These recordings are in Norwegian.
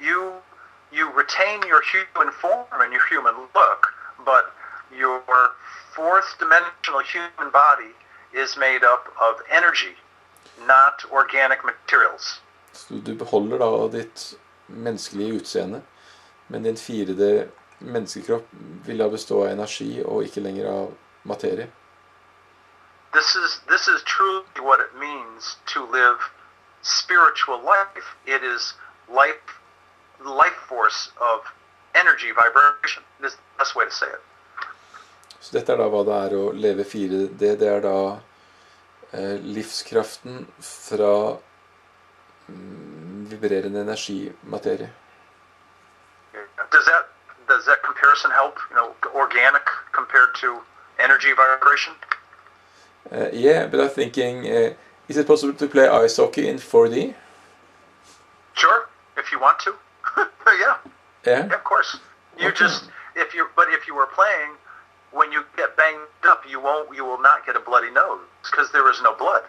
you retain your human form and your human look, but your fourth dimensional human body is made up of energy, not organic materials. Så du beholder da ditt menneskelige utseende, men din 4D menneskekropp vil da bestå av energi og ikke lenger av materie. This is truly what it means to live spiritual life. It is life force of energy vibration. This is the best way to say it. Så dette da hva det å leve 4D. Det da livskraften fra vibrerende energi-materie. Does that comparison help? Organic compared to energy vibration? Yeah, but I'm thinking, is it possible to play ice hockey in 4D? Sure, if you want to. Yeah. Yeah, of course. Okay. If you were playing, when you get banged up, you will not get a bloody nose because there is no blood.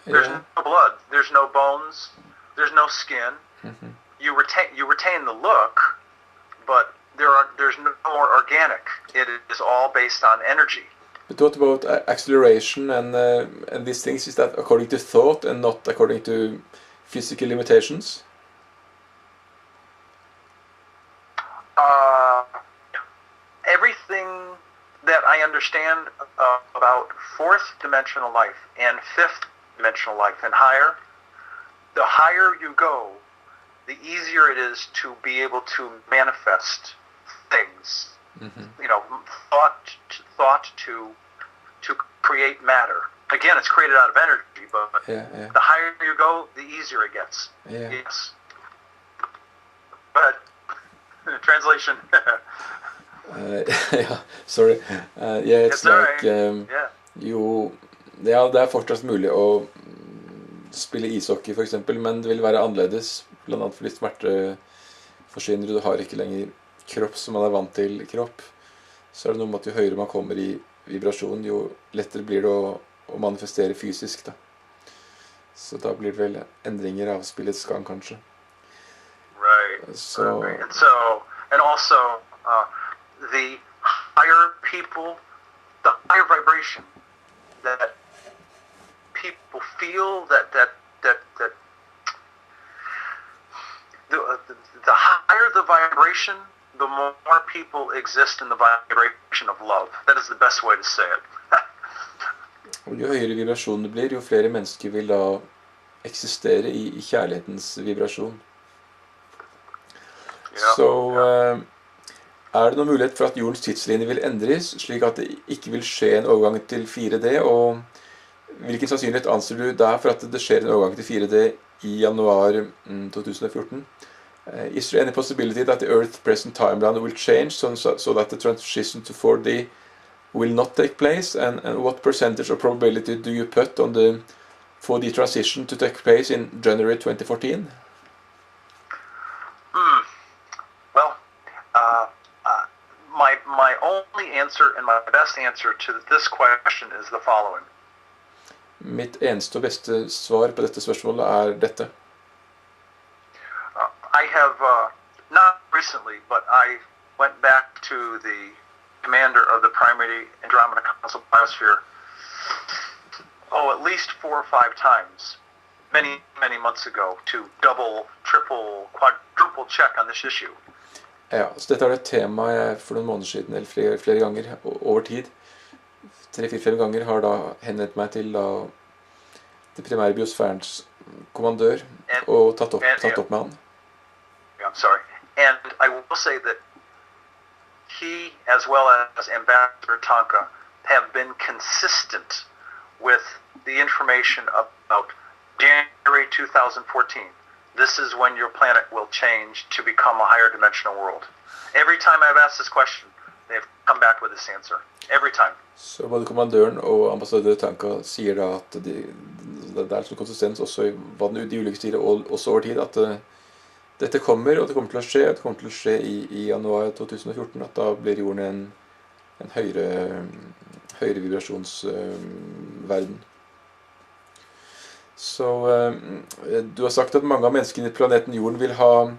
There's no blood. There's no bones. There's no skin. Mm-hmm. You retain the look, but there's no more organic. It is all based on energy. But what about acceleration and these things? Is that according to thought and not according to physical limitations? Everything that I understand about fourth dimensional life and fifth dimensional life and higher, the higher you go, the easier it is to be able to manifest things. Mm-hmm. Thought to create matter. Again, it's created out of energy, but the higher you go, the easier it gets. Yeah. Yes. But translation. Yeah, sorry. Yeah, it's like det fortsatt mulig å spille ishockey for eksempel, men det vil være annerledes, blant annet fordi smerte forsvinner, du har ikke lenger kropp som man vant til kropp. Så det noe med at jo høyere man kommer i vibrasjon, jo lettere blir det å manifestere fysisk da. Så da blir det vel endringer av spillets gang kanskje. Right. So, and also the higher people, the higher vibration that people feel that the higher the vibration, the more people exist in the vibration of love. That is the best way to say it. Og jo høyere vibrasjon det blir, jo flere mennesker vil da eksistere i kjærlighetens vibrasjon. Så det noen mulighet for at jordens tidslinje vil endres, slik at det ikke vil skje en overgang til 4D, og hvilken sannsynlighet anser du der for at det skjer en overgang til 4D i januar 2014? Is there any possibility that the Earth's present timeline will change so that the transition to 4D will not take place? And what percentage of probability do you put on the 4D transition to take place in January 2014? Well, my only answer and my best answer to this question is the following. Mitt eneste og beste svar på dette spørsmålet dette. I have, not recently, but I went back to the commander of the primary Andromeda Council Biosphere, at least 4 or 5 times, many months ago, to double, triple, quadruple check on this issue. Ja, så dette et tema jeg for noen måneder siden, eller flere ganger, over tid, 3-4-5 ganger, har da henvendt meg til det primære biosfærens kommandør, og tatt opp med han. I'm sorry. And I will say that he, as well as Ambassador Tonka, have been consistent with the information about January 2014. This is when your planet will change to become a higher dimensional world. Every time I've asked this question, they've come back with this answer. Every time. Så både kommandøren og ambassadør Tonka sier da at det sånn konsistens også i hva de ulike sier, og også over tid, at dette kommer, og det kommer til å skje, og det kommer til å skje i januar 2014, at da blir jorden en høyere vibrasjonsverden. Så du har sagt at mange av menneskene i planeten jorden vil ha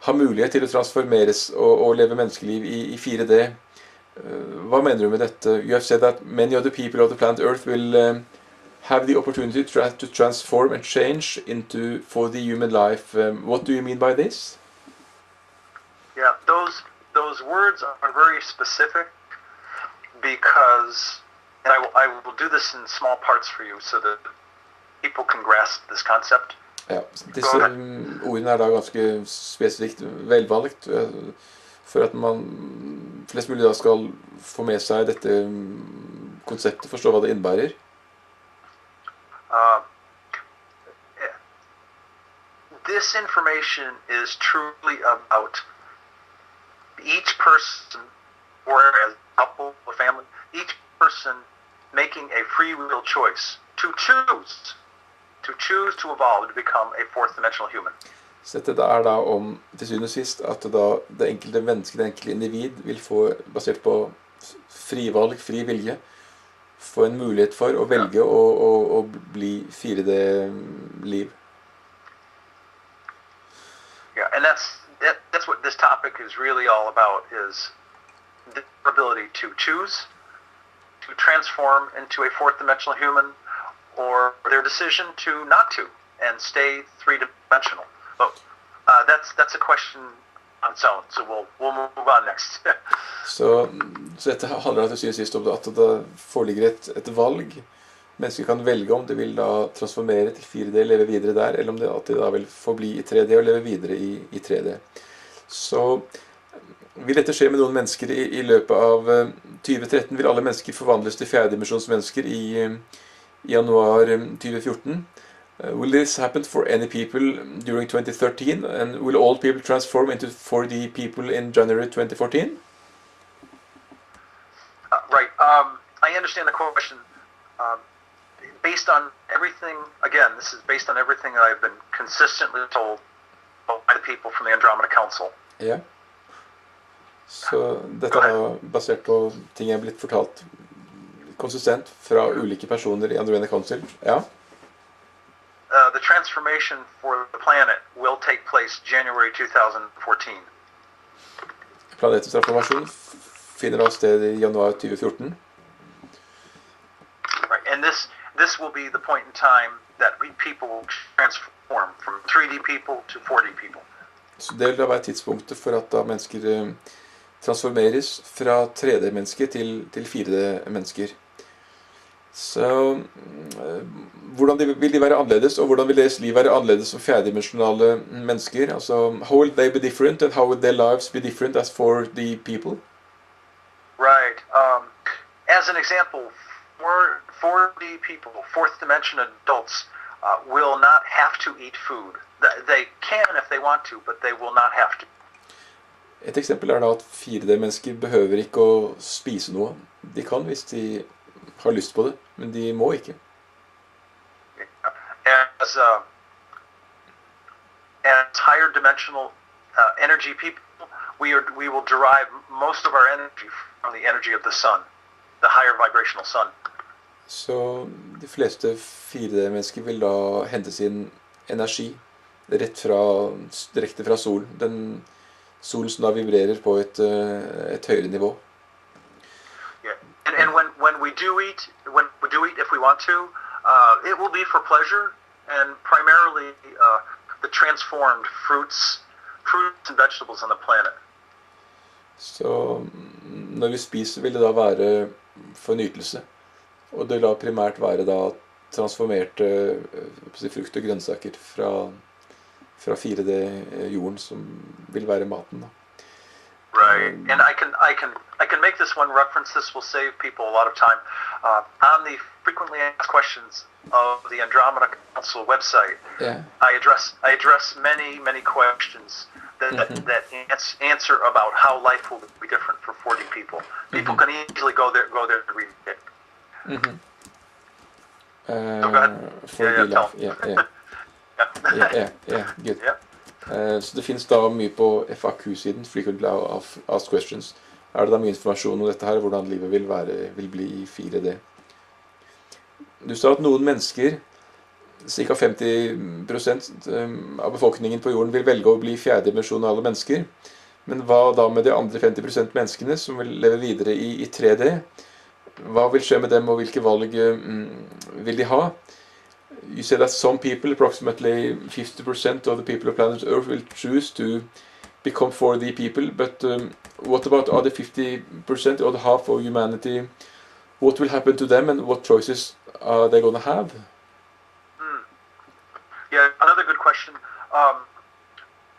har mulighet til å transformeres og leve menneskeliv i 4D. Hva mener du med dette? You have said that many of the people of the planet Earth will have the opportunity to transform and change into 4D human life. What do you mean by this? Yeah, those words are very specific because, and I will do this in small parts for you so that people can grasp this concept. Ja, disse ordene da ganske spesifikt velvalgt for at flest mulig da skal få med seg dette konseptet, forstå hva det innebærer. This information is truly about each person, or as a couple, a family, each person making a free will choice to choose to evolve to become a fourth dimensional human. Så dette da om, til syvende og sist, at da det enkelte menneske, det enkelte individ vil få, basert på frivalg, fri vilje, få en mulighet for å velge å bli 4D-liv. Yeah, and that's what this topic is really all about, is the ability to choose, to transform into a fourth dimensional human, or their decision to not to, and stay three-dimensional. But that's a question on its own, so we'll move on next. Så dette handler til syvende og sist om at det foreligger et valg. Mennesker kan velge om de vil da transformere til 4D, leve videre der, eller om at de da vil forbli i 3D og leve videre i 3D. Så vil dette skje med noen mennesker i løpet av 2013? Vil alle mennesker forvandles til fjerdedimensjonsmennesker i januar 2014? Will this happen for any people during 2013? And will all people transform into 4D people in January 2014? Right. I understand the question. Based on everything, again, this is based on everything that I've been consistently told by the people from the Andromeda Council. Ja. Så dette er basert på ting jeg er blitt fortalt konsistent fra ulike personer i Andromeda Council. Ja. The transformation for the planet will take place January 2014. Planetens transformasjon finner da sted i januar 2014. Right, and this will be the point in time that we people will transform from 3D people to 4D people. Så det vil da være tidspunktet for at da mennesker transformeres fra 3D-mennesker til 4D-mennesker. Så hvordan vil de være annerledes, og hvordan vil deres liv være annerledes som fjerdedimensjonale mennesker? Altså, how will they be different, and how will their lives be different as 4D people? Right. As an example, 4D people, fourth dimension adults, will not have to eat food. They can if they want to, but they will not have to. Et eksempel da at 4D-mennesker behøver ikke å spise noe. De kan hvis de har lyst på det, men de må ikke. As higher dimensional energy people, we will derive most of our energy from the energy of the sun, the higher vibrational sun. Så de fleste 4D-mennesker vil da hente sin energi direkte fra solen. Solen som da vibrerer på et høyere nivå. Yeah. And when we do eat, if we want to, it will be for pleasure, and primarily the transformed fruits and vegetables on the planet. Så når vi spiser, vil det da være for nytelse. Og det vil da primært være da transformerte frukt og grønnsaker fra 4D-jorden som vil være maten da. Right, and I can make this one reference. This will save people a lot of time. On the frequently asked questions of the Andromeda Council website, yeah. I address many questions that answer about how life will be different for 4D people. People can easily go there to read it. Mm-hmm. So go ahead. 4D life, yeah, good. Yeah. Så det finnes da mye på FAQ-siden, Frequently Asked Questions. Er det da mye informasjon om dette her, hvordan livet vil bli i 4D? Du sa at noen mennesker ca. 50% av befolkningen på jorden vil velge å bli fjerdedimensjonale mennesker. Men hva da med de andre 50% menneskene som vil leve videre i 3D? Hva vil skje med dem, og hvilke valg vil de ha? You say that some people, approximately 50% of the people of planet Earth, will choose to become 4D people, but what about other 50%, or the half of humanity? What will happen to them, and what choices are they going to have? Yeah, another good question.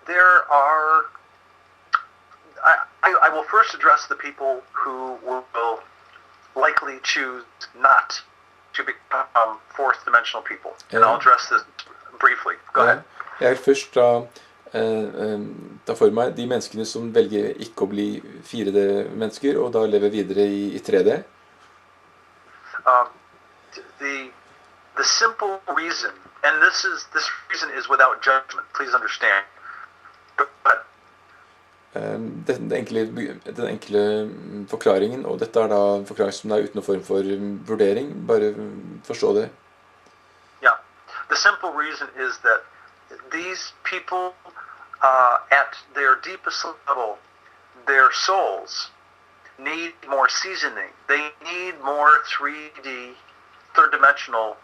There are... I will first address the people who will likely choose not to become fourth dimensional people. And I'll address this briefly. Go ahead. Jeg vil først ta for meg de menneskene som velger ikke å bli 4D-mennesker, og da lever videre i 3D. The simple reason, and this reason is without judgment, please understand. But Den enkle forklaringen, og dette da en forklaring som er uten noen form for vurdering, bare forstå det. Yeah, the simple reason is that these people, at their deepest level, their souls need more seasoning. They need more 3D, third-dimensional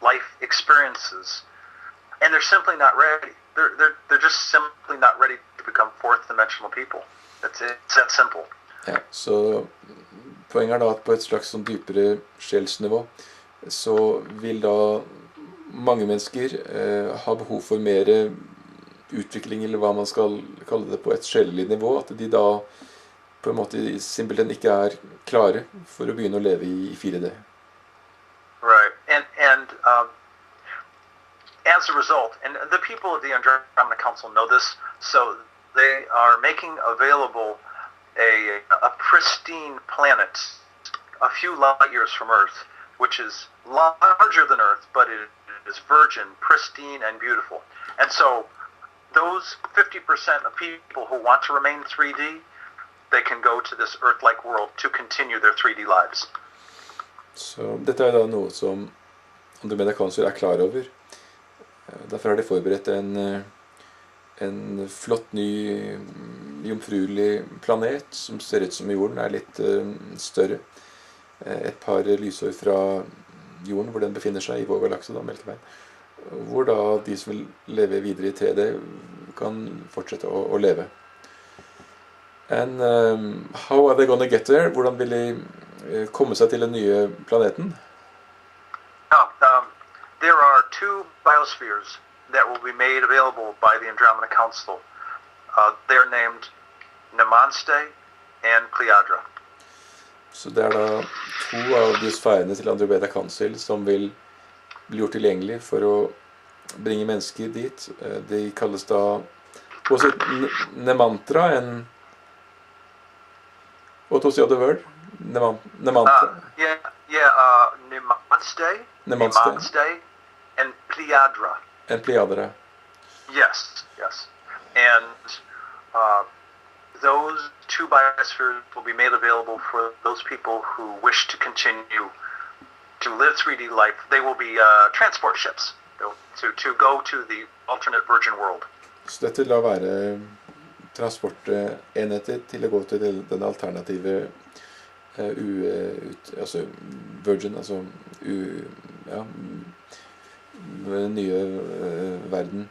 life experiences, and they're simply not ready. They're just simply not ready to become fourth-dimensional people. It's that simple. Ja, så poenget da at på et slags sånn dypere sjelsnivå, så vil da mange mennesker ha behov for mer utvikling, eller hva man skal kalle det, på et sjelelig nivå, at de da på en måte simpelthen ikke klare for å begynne å leve i 4D. Right, and as a result, and the people of the Andromeda Council know this, so they are making available a pristine planet a few light years from Earth, which is larger than Earth, but it is virgin, pristine, and beautiful. And so those 50% of people who want to remain 3D, they can go to this Earth-like world to continue their 3D lives. Så dette da noe som Andromeda Council klar over. Derfor har de forberedt en flott, ny, jomfruelig planet som ser ut som jorden, litt større. Et par lysår fra jorden, hvor den befinner seg i vår galakse, da, Melkeveien. Hvor da de som vil leve videre i 3D kan fortsette å leve. And how are they gonna get there? Hvordan vil de komme seg til den nye planeten? There are two biospheres that will be made available by the Andromeda Council. They're named Namaste and Pleiadra. Så det da to av de sfærene til Andromeda Council som vil bli gjort tilgjengelig for å bringe mennesker dit. De kalles da også Nemantra, what was the other word? Nemantra. Namaste and Pleiadra. And Pleiadra. Yes. And those two biospheres will be made available for those people who wish to continue to live 3D life. They will be transport ships to go to the alternate virgin world. Så dette vil være transportenheter til å gå til den alternative virgin, nye verden.